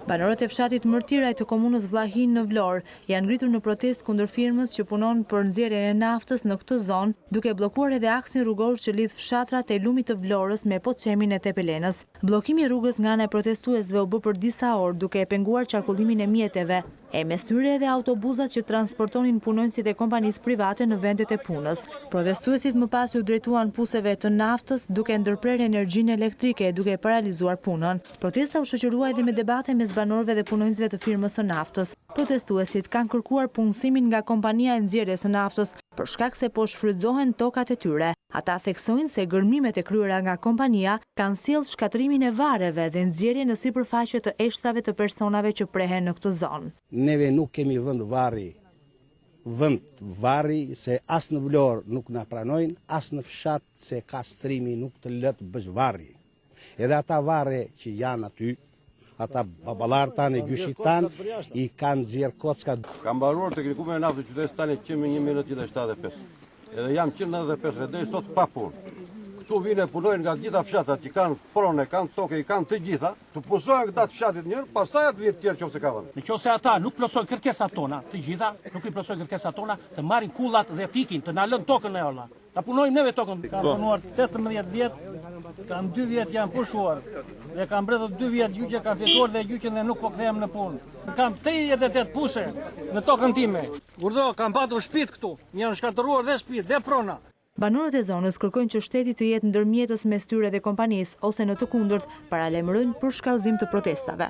Banorët e fshatit Mërtiraj të komunës Vllahin në Vlorë janë ngritur në protestë kundër firmës që punon për nxjerrjen e naftës në këtë zonë, duke bllokuar edhe aksin rrugor që lidh fshatrat e lumit të Vlorës me Poçemin e Tepelenës. Bllokimi i rrugës nga ana e protestuesve u bë për disa orë, duke e penguar qarkullimin e mjeteve, e mes tyre edhe autobusat që transportonin punonjësit e kompanisë private në vendet e punës. Protestuesit më pas u drejtuan puseve të naftës, duke ndërprerë energjinë elektrike e duke paralizuar punën. Protesta u shoqërua edhe me debate mes banorëve dhe punonjësve të firmës së naftës. Protestuesit kanë kërkuar punësimin nga kompania e nxjerrjes së naftës për shkak se po shfrytëzohen tokat e tyre. Ata theksojnë se gërmimet e kryera nga kompania kanë sjellë shkatrimin e vareve dhe nxjerrje në sipërfaqe të eshtrave të personave që prehen në këtë zonë. Neve nuk kemi vend varri se as në Vlorë nuk na pranojnë, as në fshat se ka strimi nuk të lët bësh varri. Edhe ata varre që janë aty, ata babalar tanë e gjyshit tanë i kanë zjerë kocka. Kam mbaruar teknikumin e naftës qytetit tani 1975. Edhe jam 195 deri sot pa punë. Këtu vinë punojnë nga gjitha fshatat që kanë pronë, kanë tokë, kanë të gjitha, të pusojnë këta të fshatit njërë, pastaj atë vjetë tjerë qofse ka vënë. Nëse ata nuk plotësojnë kërkesat tona, të gjitha, nuk i plotësojnë kërkesat tona, të marrin kullat dhe pikin, të na lënë tokën e olla. Ta punojmë neve tokën. Kam punuar 18 vjet, kam 2 vjet janë pushuar dhe kam mbledhur 2 vjet gjyqe, kam fituar dhe gjyqen dhe nuk po kthehem në punë. Kam 38 puse në tokën time. Urdhë, kam patur shtëpi këtu. Më janë shkatëruar dhe shtëpi dhe prona. Banorët e zonës kërkojnë që shteti të jetë ndërmjetës mes tyre dhe kompanisë ose në të kundërt paralajmërojnë për shkallëzim të protestave.